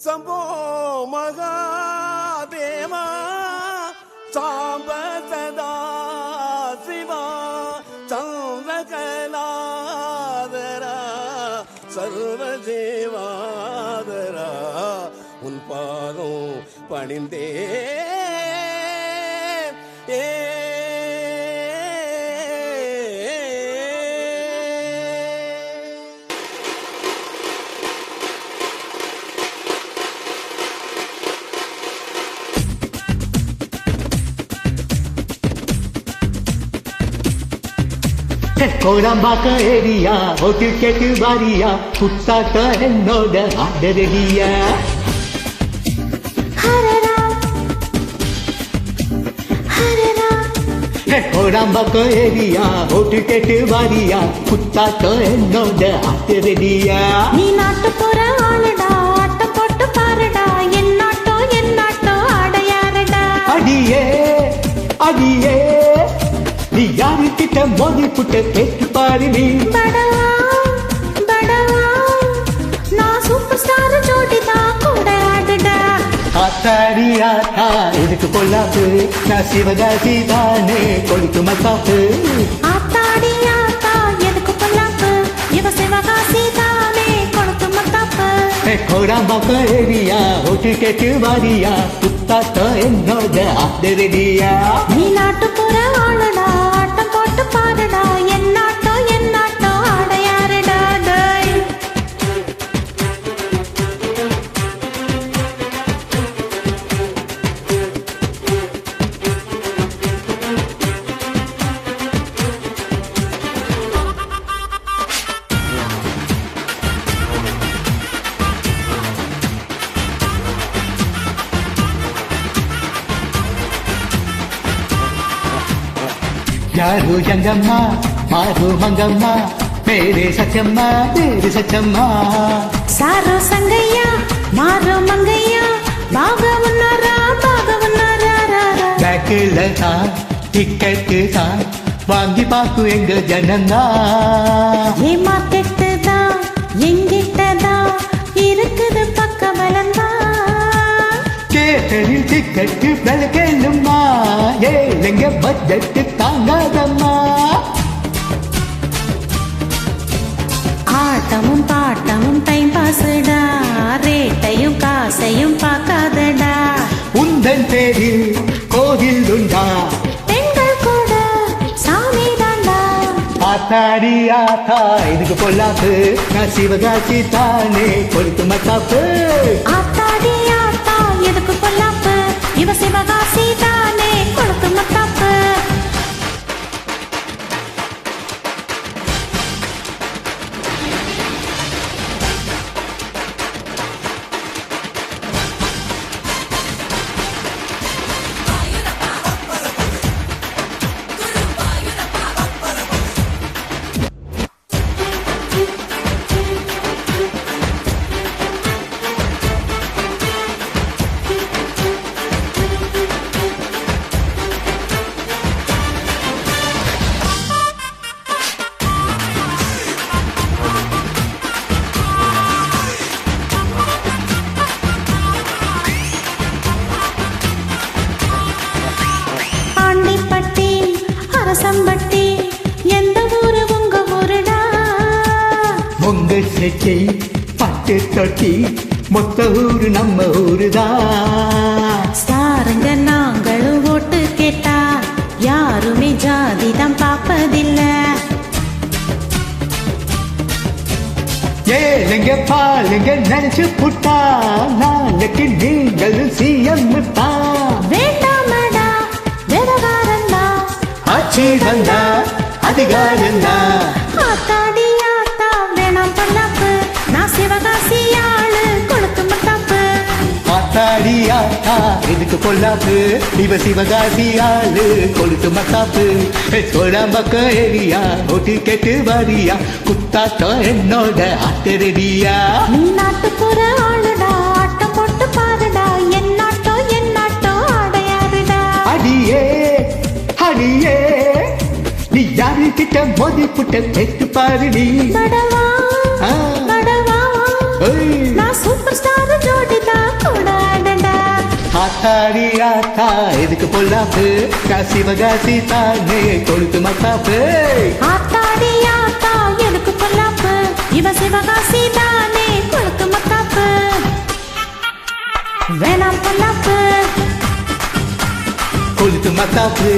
சம்போ மகாதேவா சாம்ப சதா சிவா சந்திரகலாதரா சர்வஜீவாதரா உன் பாதம் பணிந்தே கோடம்பாக்க ஏரியா ஓட்டு கேட்டு வாரியா புத்தாக்க என்னோட ஆடரடியா கோடம்பாக்க ஏரியா ஓட்டு கேட்டு வாரியா புத்தாக்க என்னோட ஆடரடியா நீ நாட்டு போற ஆளுடா ஆட்ட போட்டு பாருடா என் நாட்டோ ஆடையாரடா அடியே அடியே நீ யாரு கிட்ட மோதி புட்ட கேட்டு பாரு நீ படவா படவா நான் சூப்பர் ஸ்டார் ஜோடிதா கூட ஆடுடா ஆத்தாடி ஆத்தா இதுக்கு பொல்லாப்பு நான் சிவகாசி தானே கொடுத்து மத்தாப்பு ஆத்தாடி ஆத்தா எதுக்கு பொல்லாப்பு இவ சிவகாசி தானே கொடுத்து மத்தாப்பு கோடாம்பாக்க ஏரியா ஓட்டு கேட்டு வாரியா புத்தாக்க என்னோட ஆதரடியா நீ நாட்டு போற ஆளுடா ஆட்டம் போட்டு பாருடா என் நாட்டோ ஆடையாரடா டேய் யாரு எங்கம்மா மாறு மங்கம்மா பேரு சச்சம்மா சாரோ சங்கையா மாரோ மங்கையா பாகவன்னாரா பேக்கில் தான் டிக்கெட்டு தான் வாங்கி பாக்கு எங்க ஜனந்தா ஏ மார்க்கெட்டு தான் எங்கிட்ட தான் இருக்குது பக்க பலந்தா கேட்டரில் டிக்கெட்டு விளக்கேலும்மா ஏங்க பட்ஜெட்டு தாங்காதம்மா ஆட்டமும் பாட்டமும் டைம் பாஸ்டா ரேட்டையும் காசையும் பார்க்காதடா உந்தன் பேரில் கோவில் உண்டா பெண்கள் கூட சாமி தாண்டா ஆத்தாடி ஆத்தா இதுக்கு பொல்லாப்பு நான் சிவகாசி தானே கொடுத்து மத்தாப்பு ஆத்தாடி ஆத்தா எதுக்கு பொல்லாப்பு இவ சிவகாசி தானே கொடுத்து மத்தாப்பு சம்பட்டி எந்த ஊரு உங்க ஊருடா உங்க செட்டி பட்டு தொட்டி மொத்த ஊரு நம்ம ஊருதான் ஸ்டாருங்க நாங்களும் ஓட்டு கேட்டா யாருமே ஜாதி தான் பார்ப்பதில்ல ஏழுங்க பாலுங்க நினைச்சு புட்டா நாளைக்கு நீங்களும் சிஎம் தான் வேண்டாமடா விவகாரந்தா ஆட்சி வந்தா அதிகாரந்தா ஆத்தாடி ஆத்தா வேணாம் பொல்லாப்பு நான் சிவகாசி ஆளு கொளுத்து மத்தாப்பு ஆத்தாடி ஆத்தா இதுக்கு பொல்லாப்பு இவ சிவகாசி ஆளு கொளுத்து மத்தாப்பு சோழாம்பக்க ஏரியா ஓட்டு கேட்டு வாரியா குத்தாட்டம் என்னோட ஆத்தரடியா நீ நாட்டு போற ஆளுடா ஆட்டம் போட்டு பாருடா என் நாட்டோ ஆடையாருடா அடியே அடியே நீ யாரு கிட்ட மோதி புட்ட கேட்டு பாரு நீ படவா படவா நான் சூப்பர் ஸ்டார் ஜோடிதா ஆத்தாடி ஆத்தா எதுக்கு பொல்லாப்பு சிவகாசி தானே கொழுத்து மத்தாப்பு ஆத்தாடி ஆத்தா எதுக்கு பொல்லாப்பு இவ சிவகாசி தானே கொழுத்து மத்தாப்பு வேணாம் பொல்லாப்பு கொழுத்து மத்தாப்பு